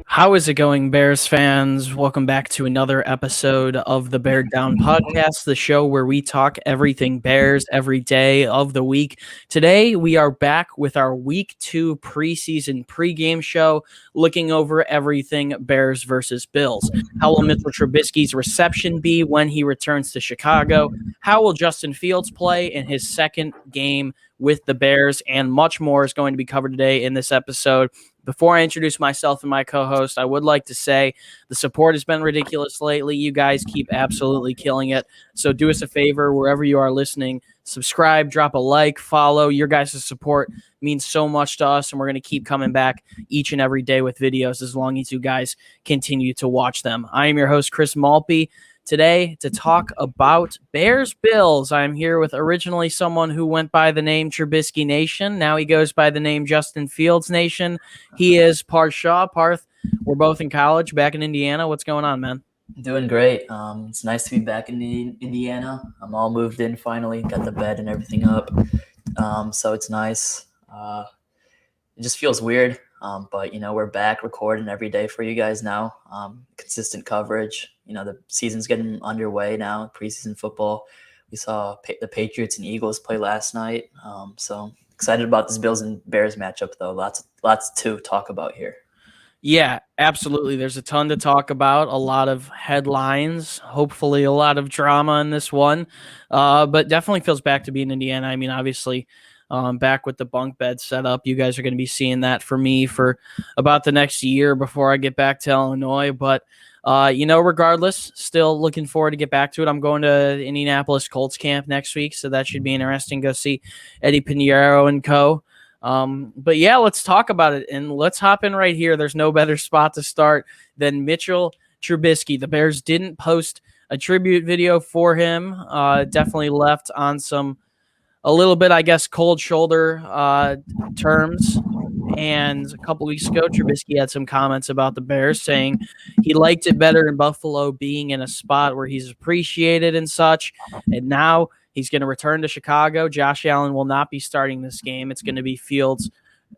How is it going, Bears fans? Welcome back to another episode of the Bear Down Podcast, the show where we talk everything Bears every day of the week. Today, we are back with our Week 2 preseason pregame show, looking over everything Bears versus Bills. How will Mitchell Trubisky's reception be when he returns to Chicago? How will Justin Fields play in his second game with the Bears? And much more is going to be covered today in this episode. Before I introduce myself and my co-host, I would like to say the support has been ridiculous lately. You guys keep absolutely killing it. So do us a favor, wherever you are listening, subscribe, drop a like, follow. Your guys' support means so much to us, and we're going to keep coming back each and every day with videos as long as you guys continue to watch them. I am your host, Chris Malpe. Today, to talk about Bears-Bills, I'm here with originally someone who went by the name Trubisky Nation. Now he goes by the name Justin Fields Nation. He is Parth Shaw. Parth, we're both in college back in Indiana. What's going on, man? Doing great. It's nice to be back in Indiana. I'm all moved in finally, got the bed and everything up. So it's nice. It just feels weird. But, we're back recording every day for you guys now. Consistent coverage. The season's getting underway now, preseason football. We saw the Patriots and Eagles play last night. So excited about this Bills and Bears matchup, though. Lots to talk about here. Yeah, absolutely. There's a ton to talk about, a lot of headlines, hopefully a lot of drama in this one. But definitely feels back to being Indiana. I mean, obviously, back with the bunk bed set up. You guys are going to be seeing that for me for about the next year before I get back to Illinois. But, regardless, still looking forward to get back to it. I'm going to Indianapolis Colts camp next week, so that should be interesting. Go see Eddie Pinheiro and co. But yeah, let's talk about it, and let's hop in right here. There's no better spot to start than Mitchell Trubisky. The Bears didn't post a tribute video for him. Definitely left on a little bit, I guess, cold shoulder terms. And a couple weeks ago, Trubisky had some comments about the Bears, saying he liked it better in Buffalo, being in a spot where he's appreciated and such. And now he's going to return to Chicago. Josh Allen will not be starting this game. It's going to be Fields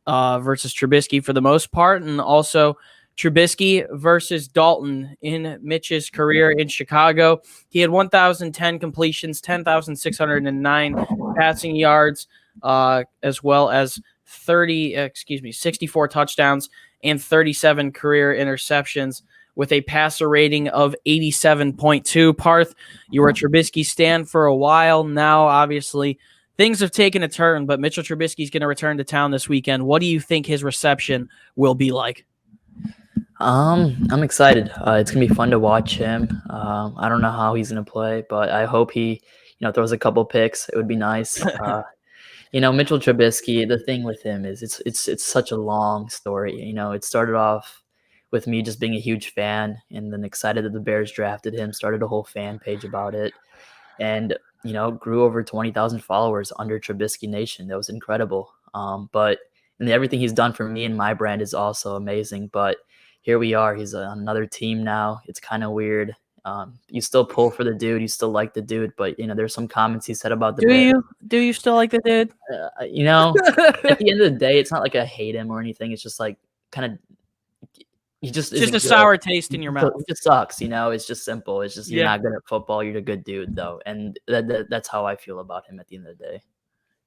versus Trubisky for the most part, and also Trubisky versus Dalton in Mitch's career in Chicago. He had 1,010 completions, 10,609 passing yards, as well as 64 touchdowns and 37 career interceptions, with a passer rating of 87.2. Parth, you were a Trubisky stan for a while. Now, obviously, things have taken a turn, but Mitchell Trubisky is going to return to town this weekend. What do you think his reception will be like? I'm excited. It's going to be fun to watch him. I don't know how he's going to play, but I hope he, throws a couple picks. It would be nice. Mitchell Trubisky, the thing with him is it's such a long story. It started off with me just being a huge fan, and then excited that the Bears drafted him, started a whole fan page about it, and, grew over 20,000 followers under Trubisky Nation. That was incredible. And everything he's done for me and my brand is also amazing. But here we are. He's on another team now. It's kind of weird. You still pull for the dude. You still like the dude, but there's some comments he said about the. Do you still like the dude? At the end of the day, it's not like I hate him or anything. It's just like kind of. He just a sour taste in your mouth. It just sucks. It's just simple. It's just you're not good at football. You're a good dude though, and that's how I feel about him at the end of the day.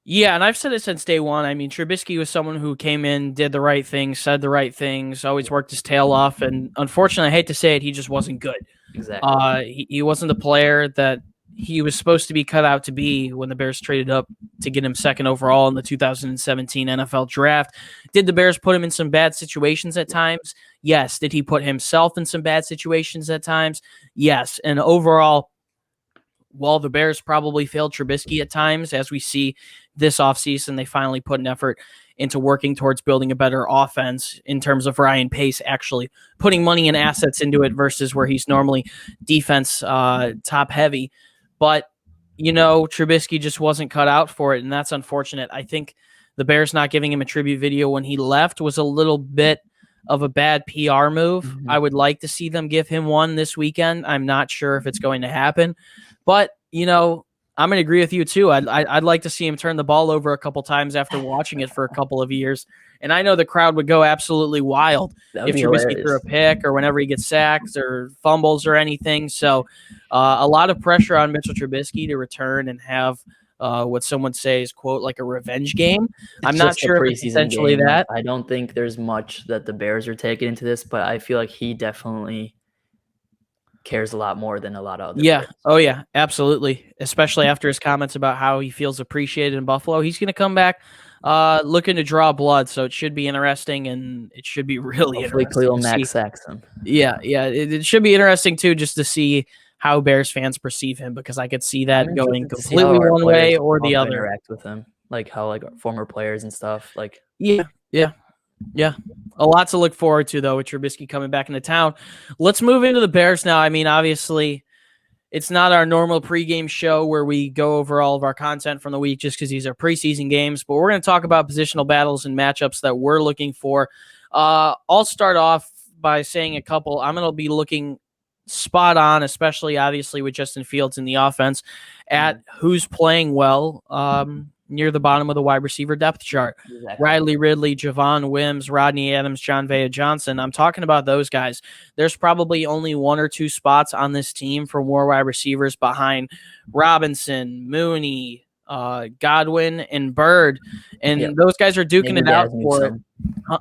Yeah, and I've said it since day one. I mean, Trubisky was someone who came in, did the right things, said the right things, always worked his tail off, and unfortunately, I hate to say it, he just wasn't good. Exactly. He wasn't the player that he was supposed to be cut out to be when the Bears traded up to get him second overall in the 2017 NFL draft. Did the Bears put him in some bad situations at times? Yes. Did he put himself in some bad situations at times? Yes. And overall, while the Bears probably failed Trubisky at times, as we see this offseason, they finally put an effort into working towards building a better offense in terms of Ryan Pace actually putting money and assets into it versus where he's normally defense top heavy. But, Trubisky just wasn't cut out for it, and that's unfortunate. I think the Bears not giving him a tribute video when he left was a little bit of a bad PR move. Mm-hmm. I would like to see them give him one this weekend. I'm not sure if it's going to happen. But, I'm gonna agree with you too. I'd like to see him turn the ball over a couple times after watching it for a couple of years, and I know the crowd would go absolutely wild That would if be Trubisky threw hilarious. a pick or whenever he gets sacked or fumbles or anything. So, a lot of pressure on Mitchell Trubisky to return and have what some would say is quote like a revenge game. I'm It's not just a sure if it's preseason essentially game. Like, that. I don't think there's much that the Bears are taking into this, but I feel like he definitely cares a lot more than a lot of other Yeah. players. Oh, yeah. Absolutely. Especially after his comments about how he feels appreciated in Buffalo. He's going to come back looking to draw blood. So it should be interesting, and it should be really Hopefully, interesting Khalil to Mack see. sacks him. Yeah. Yeah. It should be interesting, too, just to see how Bears fans perceive him, because I could see I'm that going interested to see how completely our one players way or the also other. interact with him, like how like former players and stuff. Like, Yeah. Yeah. Yeah. A lot to look forward to, though, with Trubisky coming back into town. Let's move into the Bears now. I mean, obviously, it's not our normal pregame show where we go over all of our content from the week just because these are preseason games, but we're going to talk about positional battles and matchups that we're looking for. I'll start off by saying a couple. I'm going to be looking spot on, especially obviously with Justin Fields in the offense, at who's playing well near the bottom of the wide receiver depth chart. exactly. Riley Ridley, Javon Wims, Rodney Adams, John Vea Johnson. I'm talking about those guys. There's probably only one or two spots on this team for more wide receivers behind Robinson, Mooney, Godwin, and Bird. And those guys are duking Maybe it out Daz for it. Newsome.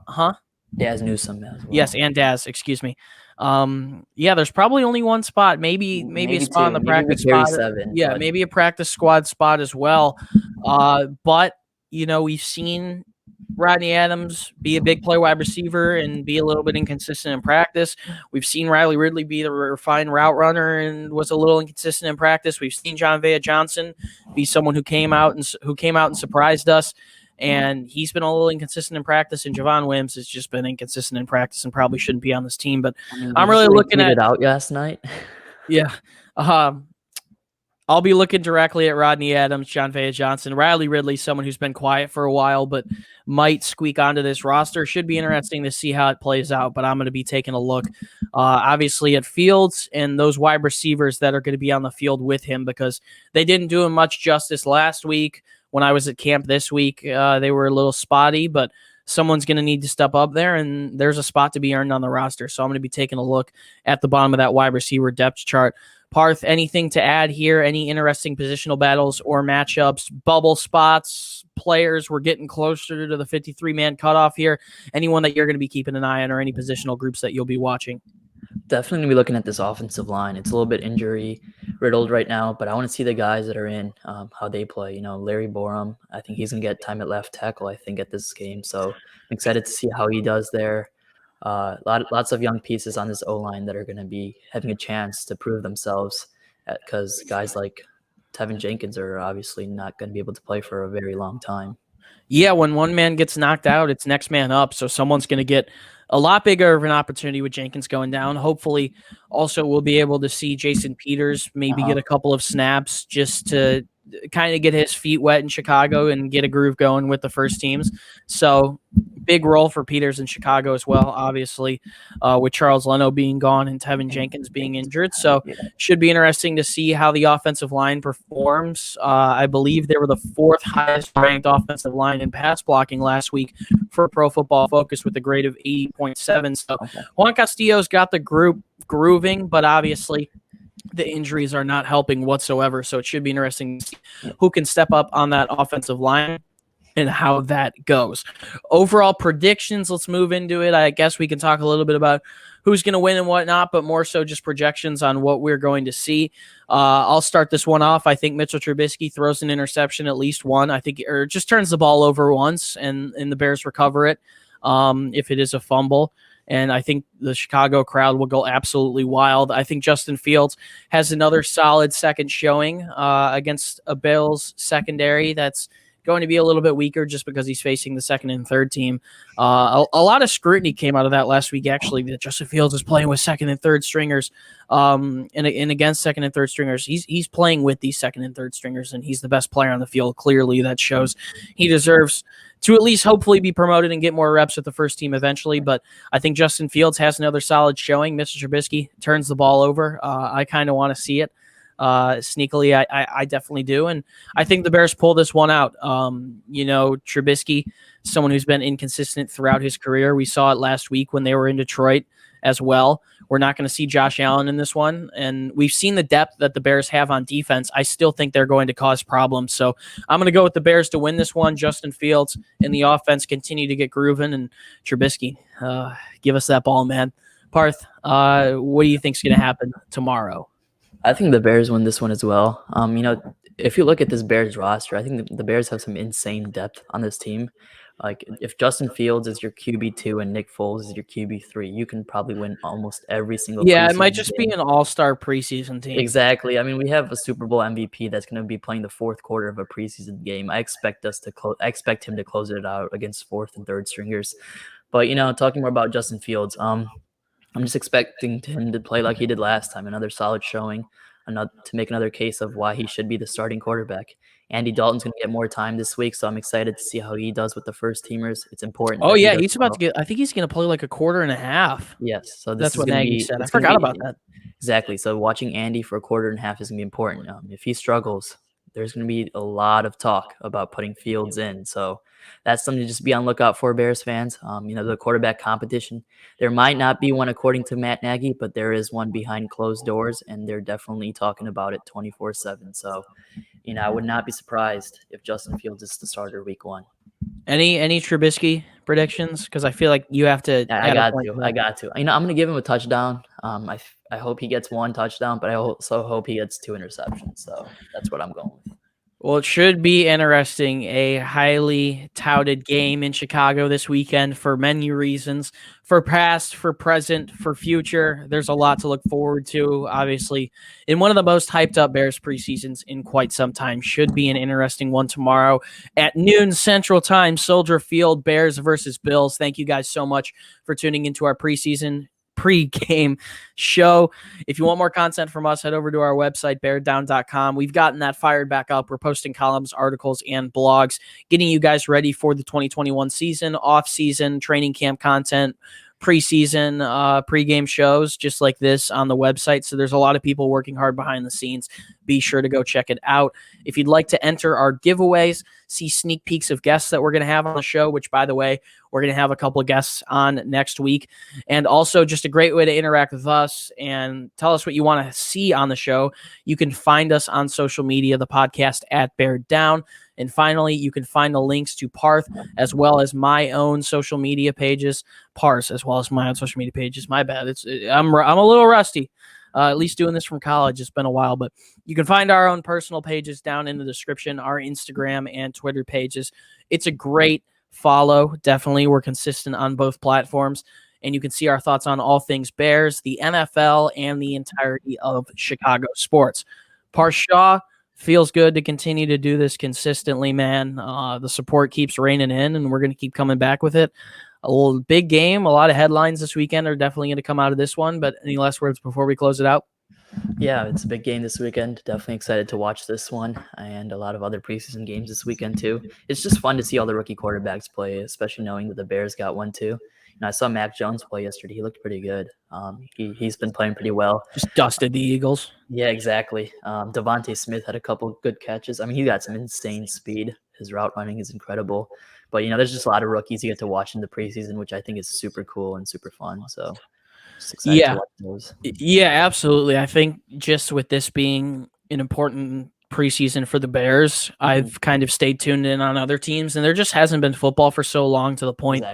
Huh? Daz Newsome as well. Yes, and Daz, excuse me. Yeah, there's probably only one spot, maybe a spot on the practice spot. Yeah, maybe a practice squad spot as well. But we've seen Rodney Adams be a big play wide receiver and be a little bit inconsistent in practice. We've seen Riley Ridley be the refined route runner and was a little inconsistent in practice. We've seen John Vea Johnson be someone who came out and surprised us. And he's been a little inconsistent in practice, and Javon Wims has just been inconsistent in practice and probably shouldn't be on this team. But I'm really looking at it out last night. Yeah. I'll be looking directly at Rodney Adams, John Vea Johnson, Riley Ridley, someone who's been quiet for a while but might squeak onto this roster. Should be interesting to see how it plays out, but I'm going to be taking a look, obviously, at Fields and those wide receivers that are going to be on the field with him, because they didn't do him much justice last week. When I was at camp this week, they were a little spotty, but someone's going to need to step up there, and there's a spot to be earned on the roster. So I'm going to be taking a look at the bottom of that wide receiver depth chart. Parth, anything to add here? Any interesting positional battles or matchups, bubble spots, players? We're getting closer to the 53-man cutoff here. Anyone that you're going to be keeping an eye on, or any positional groups that you'll be watching? Definitely going to be looking at this offensive line. It's a little bit injury riddled right now, but I want to see the guys that are in, how they play. Larry Borum, I think he's going to get time at left tackle, I think, at this game. So I'm excited to see how he does there. Lots of young pieces on this O-line that are going to be having a chance to prove themselves, because guys like Tevin Jenkins are obviously not going to be able to play for a very long time. Yeah, when one man gets knocked out, it's next man up. So someone's going to get a lot bigger of an opportunity with Jenkins going down. Hopefully, also we'll be able to see Jason Peters maybe get a couple of snaps just to kind of get his feet wet in Chicago and get a groove going with the first teams. So big role for Peters in Chicago as well, obviously, with Charles Leno being gone and Tevin Jenkins being injured. So should be interesting to see how the offensive line performs. I believe they were the fourth highest ranked offensive line in pass blocking last week for Pro Football Focus with a grade of 80.7. So Juan Castillo's got the group grooving, but obviously the injuries are not helping whatsoever. So it should be interesting to see who can step up on that offensive line and how that goes. Overall predictions, let's move into it. I guess we can talk a little bit about who's going to win and whatnot, but more so just projections on what we're going to see. I'll start this one off. I think Mitchell Trubisky throws an interception, at least one. I think, or just turns the ball over once, and the Bears recover it if it is a fumble. And I think the Chicago crowd will go absolutely wild. I think Justin Fields has another solid second showing against a Bills secondary that's going to be a little bit weaker just because he's facing the second and third team. A lot of scrutiny came out of that last week, actually, that Justin Fields is playing with second and third stringers and against second and third stringers. He's playing with these second and third stringers, and he's the best player on the field. Clearly, that shows he deserves to at least hopefully be promoted and get more reps with the first team eventually. But I think Justin Fields has another solid showing. Mr. Trubisky turns the ball over. I kind of want to see it. Sneakily, I definitely do. And I think the Bears pull this one out. Trubisky, someone who's been inconsistent throughout his career. We saw it last week when they were in Detroit as well. We're not going to see Josh Allen in this one. And we've seen the depth that the Bears have on defense. I still think they're going to cause problems. So I'm going to go with the Bears to win this one. Justin Fields and the offense continue to get grooving. And Trubisky, give us that ball, man. Parth, what do you think is going to happen tomorrow? I think the Bears win this one as well. If you look at this Bears roster, I think the Bears have some insane depth on this team. Like if Justin Fields is your QB2 and Nick Foles is your QB3, you can probably win almost every single Yeah, it might preseason just game. be an all-star preseason team. Exactly. I mean, we have a Super Bowl MVP that's going to be playing the fourth quarter of a preseason game. I expect him to close it out against fourth and third stringers. But talking more about Justin Fields, I'm just expecting him to play like he did last time, another solid showing, to make another case of why he should be the starting quarterback. Andy Dalton's going to get more time this week, so I'm excited to see how he does with the first teamers. It's important. Oh, that yeah, he he's about to get – I think he's going to play like a quarter and a half. Yes, so this That's is what going to Nagy be. said. I It's gonna forgot be about that. exactly. So watching Andy for a quarter and a half is going to be important. If he struggles, there's going to be a lot of talk about putting Fields in. So that's something to just be on lookout for, Bears fans. The quarterback competition. There might not be one according to Matt Nagy, but there is one behind closed doors, and they're definitely talking about it 24/7. So, I would not be surprised if Justin Fields is the starter week 1. Any Trubisky predictions? Because I feel like you have to I add a got point to. to I that. got to. I'm going to give him a touchdown. I hope he gets 1 touchdown, but I also hope he gets 2 interceptions. So that's what I'm going with. Well, it should be interesting. A highly touted game in Chicago this weekend for many reasons, for past, for present, for future. There's a lot to look forward to, obviously. In one of the most hyped up Bears preseasons in quite some time. Should be an interesting one tomorrow at noon Central Time, Soldier Field, Bears versus Bills. Thank you guys so much for tuning into our pre-game show. If you want more content from us, head over to our website, beardown.com. We've gotten that fired back up. We're posting columns, articles, and blogs, getting you guys ready for the 2021 season, off-season, training camp content, preseason, pre-game shows just like this on the website. So there's a lot of people working hard behind the scenes. Be sure to go check it out. If you'd like to enter our giveaways, see sneak peeks of guests that we're going to have on the show, which, by the way, we're going to have a couple of guests on next week. And also just a great way to interact with us and tell us what you want to see on the show. You can find us on social media, the podcast at Bear Down. And finally, you can find the links to Parth as well as my own social media pages. Parth as well as my own social media pages. My bad. I'm a little rusty. At least doing this from college. It's been a while, but you can find our own personal pages down in the description, our Instagram and Twitter pages. It's a great follow. Definitely. We're consistent on both platforms, and you can see our thoughts on all things Bears, the NFL, and the entirety of Chicago sports. Parth Shaw, feels good to continue to do this consistently, man. The support keeps raining in, and we're going to keep coming back with it. A little big game. A lot of headlines this weekend are definitely going to come out of this one, but any last words before we close it out? Yeah, it's a big game this weekend. Definitely excited to watch this one and a lot of other preseason games this weekend too. It's just fun to see all the rookie quarterbacks play, especially knowing that the Bears got one too. I saw Mac Jones play yesterday. He looked pretty good. He's been playing pretty well. Just dusted the Eagles. Yeah, exactly. Devontae Smith had a couple good catches. I mean, he got some insane speed. His route running is incredible. But, there's just a lot of rookies you get to watch in the preseason, which I think is super cool and super fun. So just excited to watch those. Yeah, absolutely. I think just with this being an important preseason for the Bears, I've kind of stayed tuned in on other teams, and there just hasn't been football for so long to the point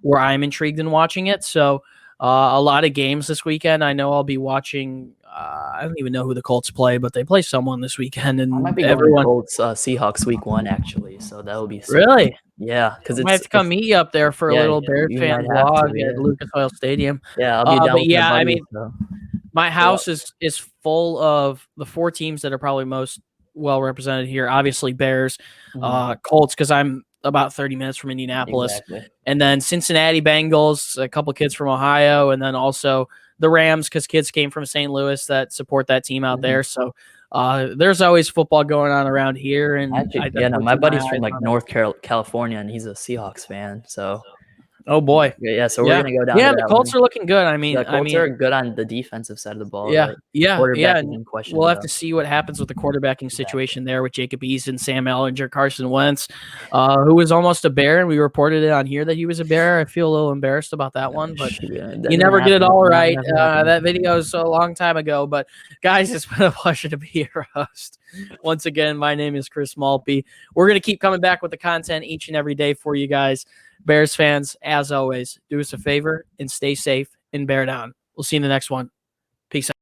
where I'm intrigued in watching it. So a lot of games this weekend. I know I'll be watching. I don't even know who the Colts play, but they play someone this weekend, and I might be going to Colts Seahawks week 1 actually. So that will be really fun. Yeah, because I might have to come meet you up there for a little Bears fan vlog at Lucas Oil Stadium. Yeah, I'll be down with my buddy, my house is full of the 4 teams that are probably most well represented here. Obviously, Bears, Colts, because I'm about 30 minutes from Indianapolis, and then Cincinnati Bengals, a couple kids from Ohio, and then also the Rams, because kids came from St. Louis that support that team out there. So there's always football going on around here. And my buddy's from North California, and he's a Seahawks fan. So Oh boy. Yeah, so we're gonna go down to Yeah, the that Colts one. are looking good. The Colts are good on the defensive side of the ball, Yeah, right? yeah, Quarterback has and been we'll questionable have to though. see what happens with the quarterbacking Exactly. situation there with Jacob Eason, Sam Ellinger, Carson Wentz, who was almost a Bear, and we reported it on here that he was a Bear. I feel a little embarrassed about that one, but That you didn't never get it happen. all Not right. never happened. That video is a long time ago, but guys, it's been a pleasure to be your host. Once again, my name is Chris Malpe. We're going to keep coming back with the content each and every day for you guys. Bears fans, as always, do us a favor and stay safe and bear down. We'll see you in the next one. Peace out.